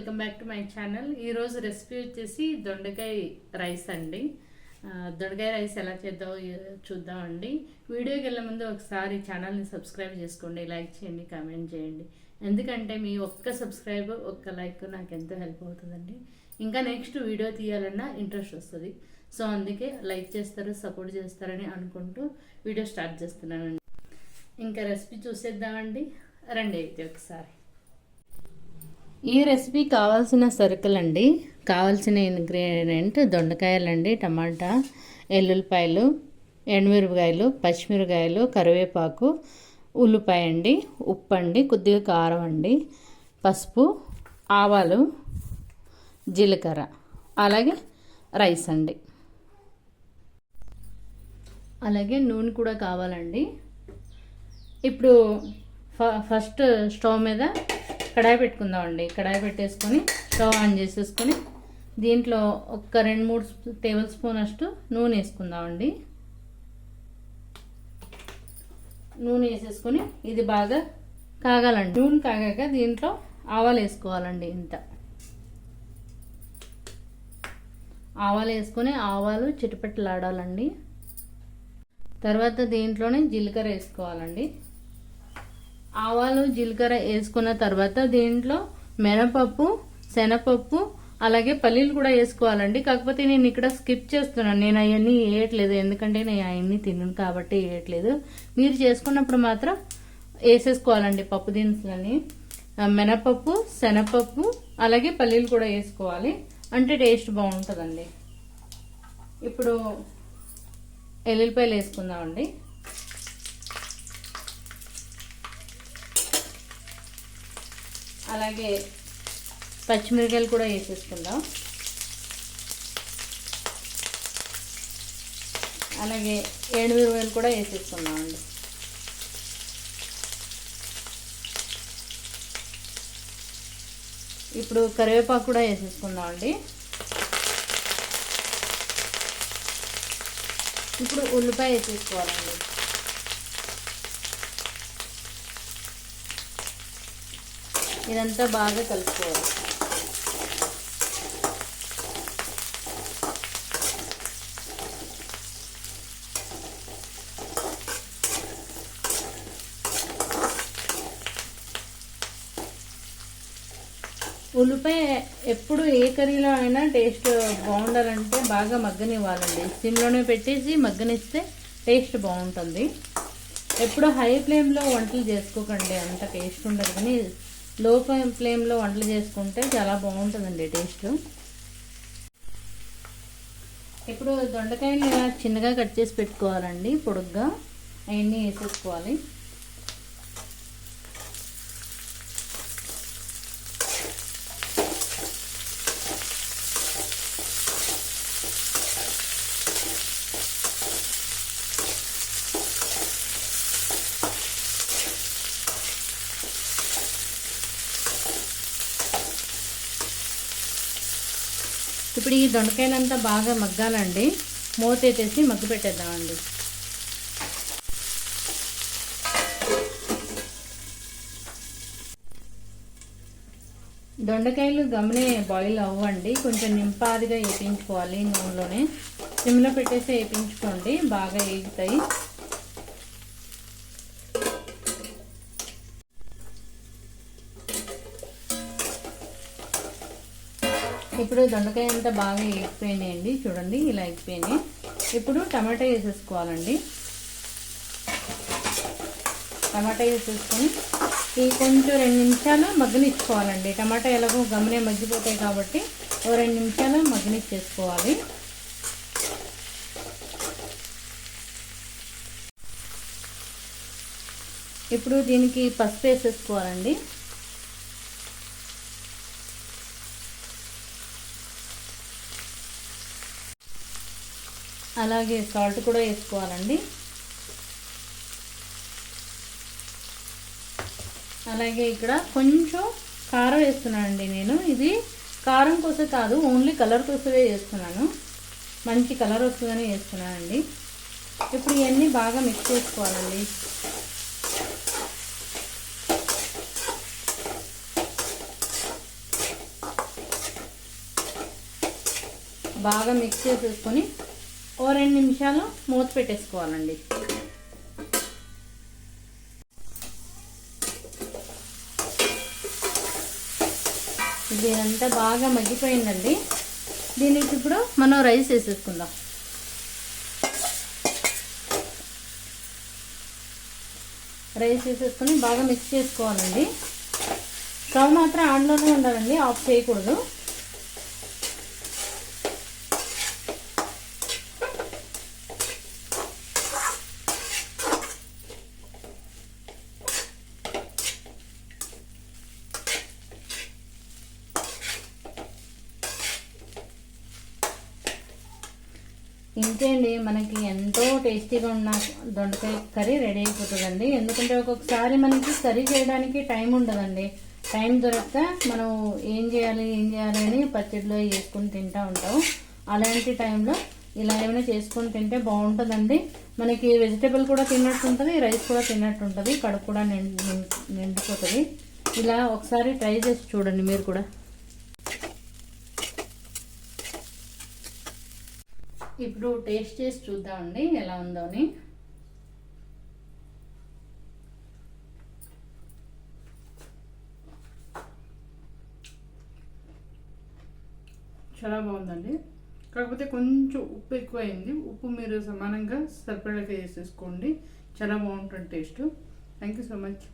Welcome back to my channel. ఈరోజు recipe వచ్చేసి దొండకాయ రైస్ అండి. దొండకాయ రైస్ ఎలా చేద్దామో చూద్దామండి. వీడియోకి వెళ్ళే ముందు ఒకసారి ఛానల్ని సబ్స్క్రైబ్ చేసుకోండి, లైక్ చేయండి, కామెంట్ చేయండి. ఎందుకంటే మీ ఒక్క సబ్స్క్రైబ్ ఒక్క లైక్ నాకు ఎంతో హెల్ప్ అవుతుందండి. ఇంకా నెక్స్ట్ వీడియో తీయాలన్నా ఇంట్రెస్ట్ వస్తుంది. సో అందుకే లైక్ చేస్తారు, సపోర్ట్ చేస్తారని అనుకుంటూ వీడియో స్టార్ట్ చేస్తున్నానండి. ఇంకా రెసిపీ చూసేద్దామండి, రండి అయితే ఒకసారి. ఈ రెసిపీ కావాల్సిన సరుకులండి, కావాల్సిన ఇంగ్రీడియంట్ దొండకాయలండి, టమాటా, ఎల్లుల్లిపాయలు, ఎండుమిరపకాయలు, పచ్చిమిరపకాయలు, కరివేపాకు, ఉల్లిపాయ అండి, ఉప్పు అండి, కొద్దిగా కారం అండి, పసుపు, ఆవాలు, జీలకర్ర, అలాగే రైస్ అండి. అలాగే నూనె కూడా కావాలండి. ఇప్పుడు ఫస్ట్ స్టవ్ మీద కడాయి పెట్టుకుందామండి. కడాయి పెట్టేసుకొని స్టవ్ ఆన్ చేసేసుకొని దీంట్లో ఒక 2-3 టేబుల్ స్పూన్ అಷ್ಟು నూనె వేసుకుందామండి. నూనె వేసేసుకొని ఇది బాగా కాగాలండి. నూనె కాగాక దీంట్లో ఆవాలు వేసుకోవాలండి. ఇంత ఆవాలు వేసుకొని ఆవాలు చిటపటలాడాలండి. తర్వాత దీంట్లోనే జీలకర్ర వేసుకోవాలండి. ఆవాలు జీలకర్ర వేసుకున్న తర్వాత దీంట్లో మినపప్పు, శనగపప్పు, అలాగే పల్లీలు కూడా వేసుకోవాలండి. కాకపోతే నేను ఇక్కడ స్కిప్ చేస్తున్నాను, నేను అవన్నీ వేయట్లేదు, ఎందుకంటే నేను అవన్నీ తినను కాబట్టి వేయట్లేదు. మీరు చేసుకున్నప్పుడు మాత్రం వేసేసుకోవాలండి పప్పు దినుసులని. మినపప్పు, శనగపప్పు, అలాగే పల్లీలు కూడా వేసుకోవాలి, అంటే టేస్ట్ బాగుంటుందండి. ఇప్పుడు ఎల్లుల్లిపాయలు వేసుకుందామండి. అలాగే పచ్చిమిరపకాయలు కూడా వేసేసుకుందాం. అలాగే ఎండుమిరపకాయలు కూడా వేసేసుకుందామండి. ఇప్పుడు కరివేపాకు కూడా వేసేసుకుందామండి. ఇప్పుడు ఉల్లిపాయ వేసేసుకోవాలండి. ఇదంతా బాగా కలుపుకోవాలి. ఉల్లిపాయ ఎప్పుడు ఏ కర్రీలో అయినా టేస్ట్ బాగుండాలంటే బాగా మగ్గనివ్వాలండి. సిమ్లోనే పెట్టేసి మగ్గనిస్తే టేస్ట్ బాగుంటుంది. ఎప్పుడు హై ఫ్లేమ్లో వంటలు చేసుకోకండి, అంత టేస్ట్ ఉండదు. కానీ లో ఫ్లేమ్లో వంటలు చేసుకుంటే చాలా బాగుంటుందండి టేస్ట్. ఇప్పుడు దొండకాయలు ఇలా చిన్నగా కట్ చేసి పెట్టుకోవాలండి, పొడుగ్గా అవన్నీ వేసేసుకోవాలి. ఇప్పుడు ఈ దొండకాయలంతా బాగా మగ్గాలండి. మూత పెట్టేసి మగ్గు పెట్టేద్దామండి. దొండకాయలు గమనే బాయిల్ అవ్వండి, కొంచెం నింపాదిగా వేయించుకోవాలి నూనెలోనే. సిమ్లో పెట్టేసి వేయించుకోండి, బాగా వేగుతాయి. ఇప్పుడు దొండకాయ అంతా బాగా ఎగిపోయినాయండి, చూడండి ఇలా ఎగిపోయినాయి. ఇప్పుడు టమాటా వేసేసుకోవాలండి. టమాటా వేసేసుకొని ఈ కొంచెం 2 నిమిషాలు మగ్గనిచ్చుకోవాలండి. టమాటా ఎలాగో గమనే మగ్గిపోతాయి కాబట్టి 2 నిమిషాలు మగ్గనిచ్చేసుకోవాలి. ఇప్పుడు దీనికి పసుపు వేసేసుకోవాలండి. అలాగే సాల్ట్ కూడా వేసుకోవాలండి. అలాగే ఇక్కడ కొంచెం కారం వేస్తున్నానండి నేను. ఇది కారం కోసం కాదు, ఓన్లీ కలర్ కోసమే వేస్తున్నాను, మంచి కలర్ వస్తుందని వేస్తున్నానండి. ఇప్పుడు ఇవన్నీ బాగా మిక్స్ చేసుకోవాలండి. బాగా మిక్స్ చేసేసుకొని ఓ 2 నిమిషాలు మూత పెట్టేసుకోవాలండి. ఇదంతా బాగా మగ్గిపోయిందండి. దీనికి ఇప్పుడు మనం రైస్ వేసేసుకుందాం. రైస్ వేసేసుకొని బాగా మిక్స్ చేసుకోవాలండి. స్టవ్ మాత్రం ఆన్లోనే ఉండాలండి, ఆఫ్ చేయకూడదు. ఇంతే అండి, మనకి ఎంతో టేస్టీగా ఉన్న దొండకాయ కర్రీ రెడీ అయిపోతుందండి. ఎందుకంటే ఒక్కొక్కసారి మనకి కర్రీ చేయడానికి టైం ఉండదండి. టైం దొరక్క మనం ఏం చేయాలి అని పచ్చడిలో వేసుకొని తింటూ ఉంటాం. అలాంటి టైంలో ఇలా ఏమైనా చేసుకొని తింటే బాగుంటుందండి. మనకి వెజిటేబుల్ కూడా తిన్నట్టు ఉంటుంది, రైస్ కూడా తిన్నట్టు ఉంటుంది, కడుపు కూడా నిండిపోతుంది. ఇలా ఒకసారి ట్రై చేసి చూడండి మీరు కూడా. ఇప్పుడు టేస్ట్ చేసి చూద్దామండి ఎలా ఉందో అని. చాలా బాగుందండి. కాకపోతే కొంచెం ఉప్పు ఎక్కువైంది. ఉప్పు మీరు సమానంగా సరిపడగా వేసేసుకోండి. చాలా బాగుంటుంది taste. Thank you so much.